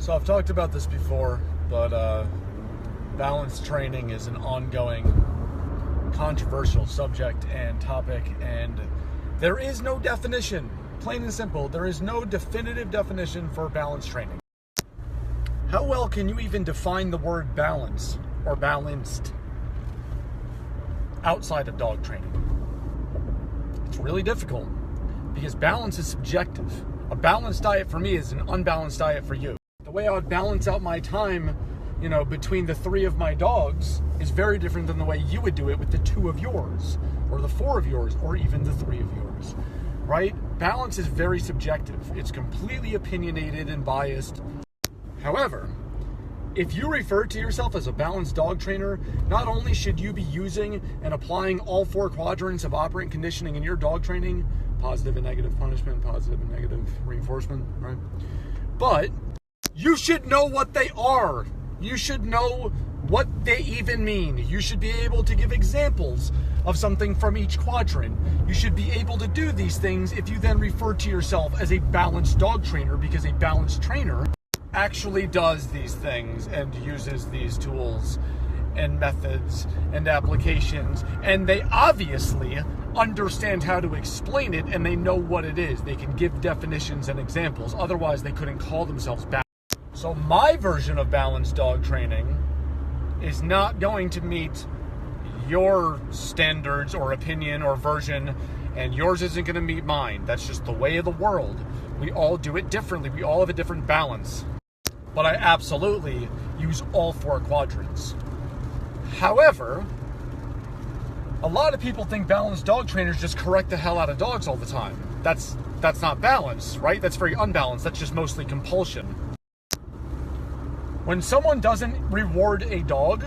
So I've talked about this before, but balance training is an ongoing controversial subject and topic, and there is no definition. Plain and simple, there is no definitive definition for balance training. How well can you even define the word balance or balanced outside of dog training? It's really difficult because balance is subjective. A balanced diet for me is an unbalanced diet for you. The way I would balance out my time, between the 3 of my dogs is very different than the way you would do it with the 2 of yours, or the 4 of yours, or even the 3 of yours, right? Balance is very subjective. It's completely opinionated and biased. However, if you refer to yourself as a balanced dog trainer, not only should you be using and applying all 4 quadrants of operant conditioning in your dog training, positive and negative punishment, positive and negative reinforcement, right? But you should know what they are. You should know what they even mean. You should be able to give examples of something from each quadrant. You should be able to do these things if you then refer to yourself as a balanced dog trainer, because a balanced trainer actually does these things and uses these tools and methods and applications, and they obviously understand how to explain it, and they know what it is. They can give definitions and examples. Otherwise, they couldn't call themselves balanced. So my version of balanced dog training is not going to meet your standards or opinion or version, and yours isn't going to meet mine. That's just the way of the world. We all do it differently. We all have a different balance. But I absolutely use all 4 quadrants. However, a lot of people think balanced dog trainers just correct the hell out of dogs all the time. That's not balance, right? That's very unbalanced. That's just mostly compulsion. When someone doesn't reward a dog,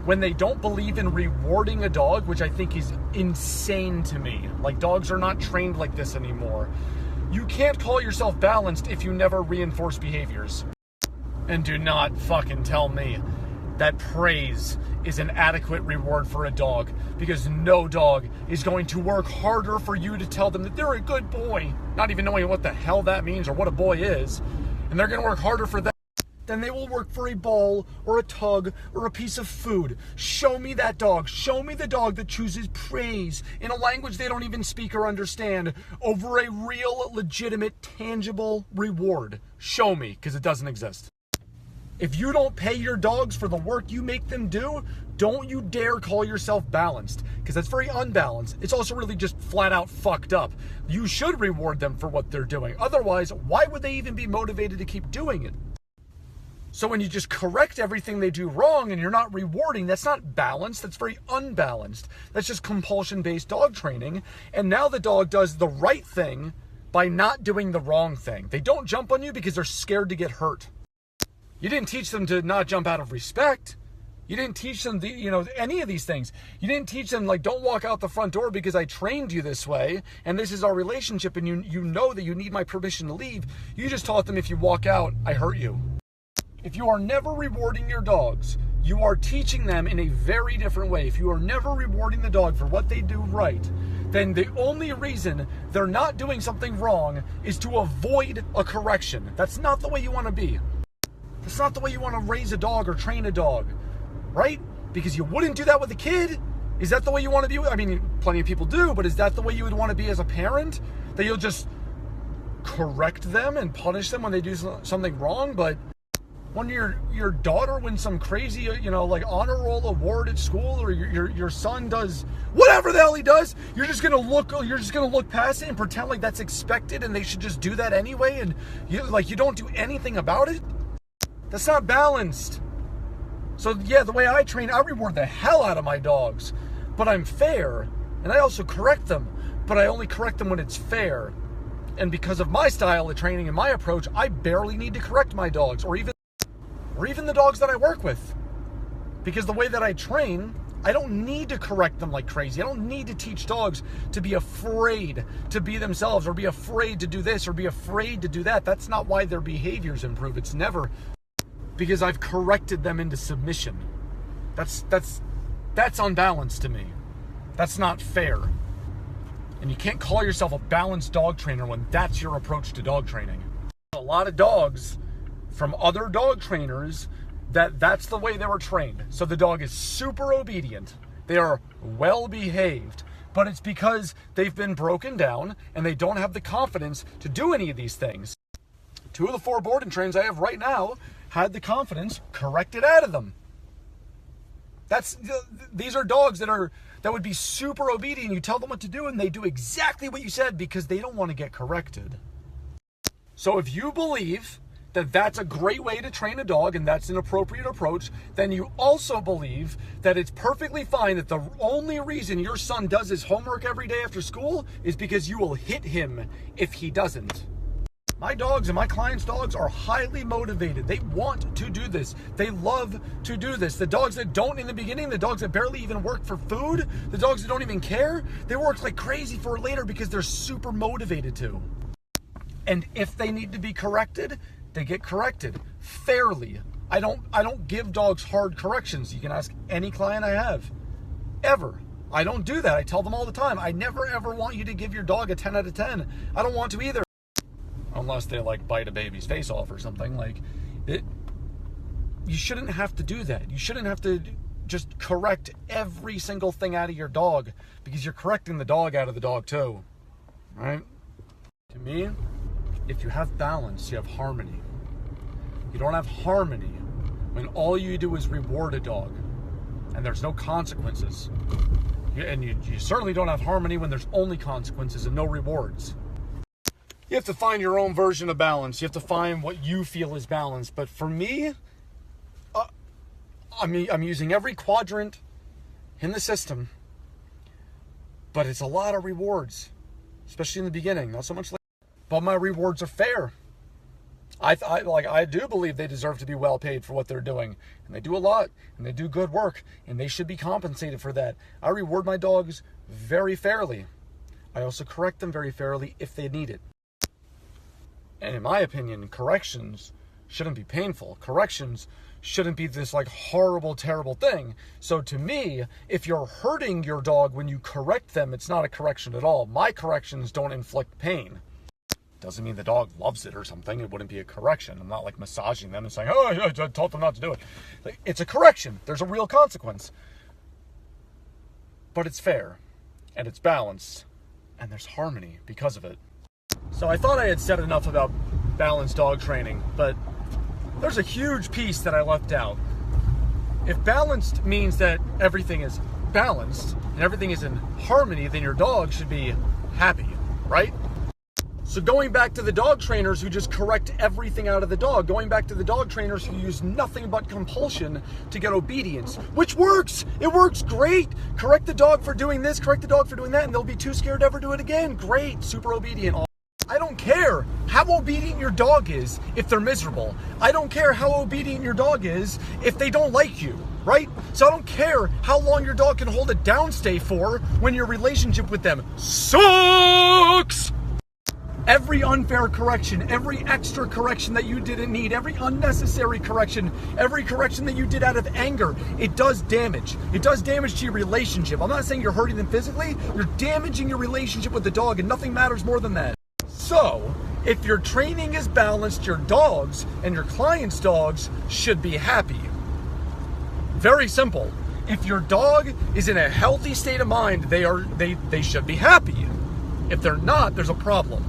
when they don't believe in rewarding a dog, which I think is insane to me, like dogs are not trained like this anymore, you can't call yourself balanced if you never reinforce behaviors. And do not fucking tell me that praise is an adequate reward for a dog, because no dog is going to work harder for you to tell them that they're a good boy, not even knowing what the hell that means or what a boy is, and they're going to work harder for that than they will work for a ball or a tug or a piece of food. Show me that dog. Show me the dog that chooses praise in a language they don't even speak or understand over a real, legitimate, tangible reward. Show me, because it doesn't exist. If you don't pay your dogs for the work you make them do, don't you dare call yourself balanced, because that's very unbalanced. It's also really just flat out fucked up. You should reward them for what they're doing. Otherwise, why would they even be motivated to keep doing it? So when you just correct everything they do wrong and you're not rewarding, that's not balanced. That's very unbalanced. That's just compulsion-based dog training. And now the dog does the right thing by not doing the wrong thing. They don't jump on you because they're scared to get hurt. You didn't teach them to not jump out of respect. You didn't teach them any of these things. You didn't teach them, like, don't walk out the front door because I trained you this way and this is our relationship and you know that you need my permission to leave. You just taught them if you walk out, I hurt you. If you are never rewarding your dogs, you are teaching them in a very different way. If you are never rewarding the dog for what they do right, then the only reason they're not doing something wrong is to avoid a correction. That's not the way you want to be. That's not the way you want to raise a dog or train a dog, right? Because you wouldn't do that with a kid. Is that the way you want to be? I mean, plenty of people do, but is that the way you would want to be as a parent? That you'll just correct them and punish them when they do something wrong, but when your daughter wins some crazy, like honor roll award at school, or your son does whatever the hell he does, you're just gonna look past it and pretend like that's expected and they should just do that anyway, and you don't do anything about it? That's not balanced. So yeah, the way I train, I reward the hell out of my dogs, but I'm fair, and I also correct them, but I only correct them when it's fair. And because of my style of training and my approach, I barely need to correct my dogs, or even the dogs that I work with. Because the way that I train, I don't need to correct them like crazy. I don't need to teach dogs to be afraid to be themselves, or be afraid to do this, or be afraid to do that. That's not why their behaviors improve. It's never because I've corrected them into submission. That's unbalanced to me. That's not fair. And you can't call yourself a balanced dog trainer when that's your approach to dog training. A lot of dogs from other dog trainers that that's the way they were trained. So the dog is super obedient. They are well behaved, but it's because they've been broken down and they don't have the confidence to do any of these things. 2 of the 4 board and trains I have right now had the confidence corrected out of them. These are dogs that would be super obedient. You tell them what to do and they do exactly what you said because they don't want to get corrected. So if you believe that that's a great way to train a dog and that's an appropriate approach, then you also believe that it's perfectly fine that the only reason your son does his homework every day after school is because you will hit him if he doesn't. My dogs and my clients' dogs are highly motivated. They want to do this. They love to do this. The dogs that don't in the beginning, the dogs that barely even work for food, the dogs that don't even care, they work like crazy for later because they're super motivated to. And if they need to be corrected, they get corrected fairly. I don't give dogs hard corrections. You can ask any client I have, ever. I don't do that. I tell them all the time, I never ever want you to give your dog a 10 out of 10. I don't want to either. Unless they like bite a baby's face off or something. You shouldn't have to do that. You shouldn't have to just correct every single thing out of your dog because you're correcting the dog out of the dog too, right? To me, if you have balance, you have harmony. You don't have harmony when all you do is reward a dog and there's no consequences. And you certainly don't have harmony when there's only consequences and no rewards. You have to find your own version of balance. You have to find what you feel is balance. But for me, I'm using every quadrant in the system, but it's a lot of rewards, especially in the beginning, not so much later. But my rewards are fair. I do believe they deserve to be well paid for what they're doing, and they do a lot, and they do good work, and they should be compensated for that. I reward my dogs very fairly. I also correct them very fairly if they need it. And in my opinion, corrections shouldn't be painful. Corrections shouldn't be this horrible, terrible thing. So to me, if you're hurting your dog when you correct them, it's not a correction at all. My corrections don't inflict pain. Doesn't mean the dog loves it or something. It wouldn't be a correction. I'm not massaging them and saying, oh, I told them not to do it. It's a correction. There's a real consequence. But it's fair and it's balanced and there's harmony because of it. So I thought I had said enough about balanced dog training, but there's a huge piece that I left out. If balanced means that everything is balanced and everything is in harmony, then your dog should be happy, right? So going back to the dog trainers who just correct everything out of the dog, going back to the dog trainers who use nothing but compulsion to get obedience, which works. It works great. Correct the dog for doing this, correct the dog for doing that, and they'll be too scared to ever do it again. Great, super obedient. I don't care how obedient your dog is if they're miserable. I don't care how obedient your dog is if they don't like you, right? So I don't care how long your dog can hold a downstay for when your relationship with them sucks. Every unfair correction, every extra correction that you didn't need, every unnecessary correction, every correction that you did out of anger, it does damage. It does damage to your relationship. I'm not saying you're hurting them physically, you're damaging your relationship with the dog, and nothing matters more than that. So, if your training is balanced, your dogs and your clients' dogs should be happy. Very simple. If your dog is in a healthy state of mind, they should be happy. If they're not, there's a problem.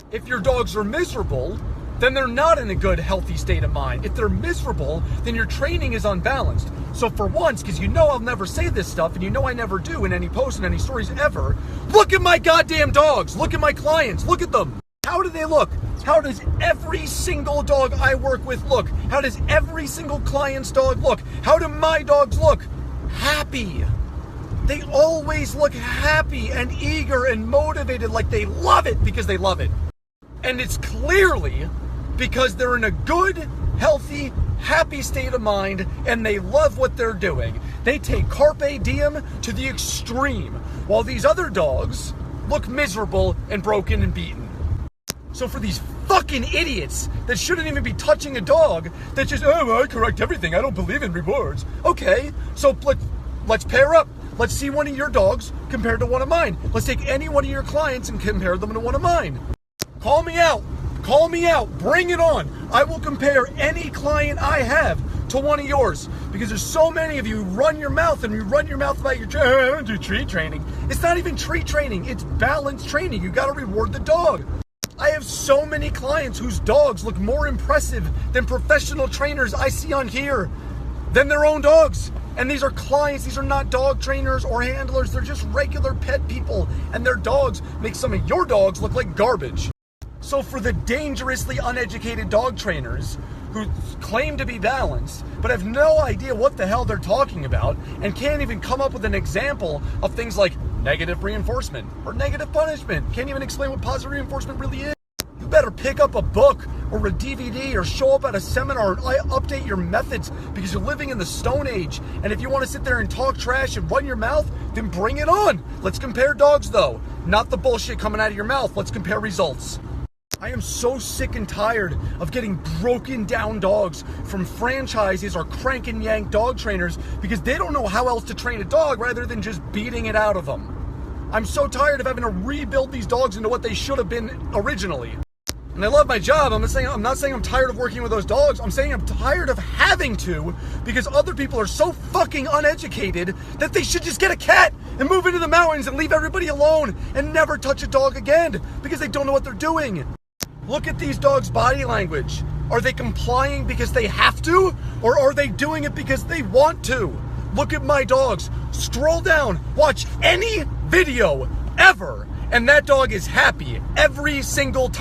If your dogs are miserable, then they're not in a good, healthy state of mind. If they're miserable, then your training is unbalanced. So for once, because you know I'll never say this stuff, and you know I never do in any posts and any stories ever, look at my goddamn dogs. Look at my clients. Look at them. How do they look? How does every single dog I work with look? How does every single client's dog look? How do my dogs look? Happy. They always look happy and eager and motivated, like they love it because they love it. And it's clearly because they're in a good, healthy, happy state of mind and they love what they're doing. They take carpe diem to the extreme, while these other dogs look miserable and broken and beaten. So for these fucking idiots that shouldn't even be touching a dog, that just, oh, I correct everything, I don't believe in rewards. Okay, so let's pair up. Let's see one of your dogs compared to one of mine. Let's take any one of your clients and compare them to one of mine. Call me out. Call me out. Bring it on. I will compare any client I have to one of yours, because there's so many of you who run your mouth and you run your mouth about your I don't do treat training. It's not even treat training. It's balance training. You got to reward the dog. I have so many clients whose dogs look more impressive than professional trainers I see on here, than their own dogs. And these are clients. These are not dog trainers or handlers. They're just regular pet people, and their dogs make some of your dogs look like garbage. So for the dangerously uneducated dog trainers who claim to be balanced but have no idea what the hell they're talking about and can't even come up with an example of things like negative reinforcement or negative punishment, can't even explain what positive reinforcement really is, you better pick up a book or a DVD or show up at a seminar and update your methods, because you're living in the Stone Age. And if you want to sit there and talk trash and run your mouth, then bring it on. Let's compare dogs though, not the bullshit coming out of your mouth. Let's compare results. I am so sick and tired of getting broken down dogs from franchises or crank and yank dog trainers because they don't know how else to train a dog rather than just beating it out of them. I'm so tired of having to rebuild these dogs into what they should have been originally. And I love my job. I'm not saying I'm tired of working with those dogs. I'm saying I'm tired of having to, because other people are so fucking uneducated that they should just get a cat and move into the mountains and leave everybody alone and never touch a dog again because they don't know what they're doing. Look at these dogs' body language. Are they complying because they have to, or are they doing it because they want to? Look at my dogs. Scroll down, watch any video ever, and that dog is happy every single time.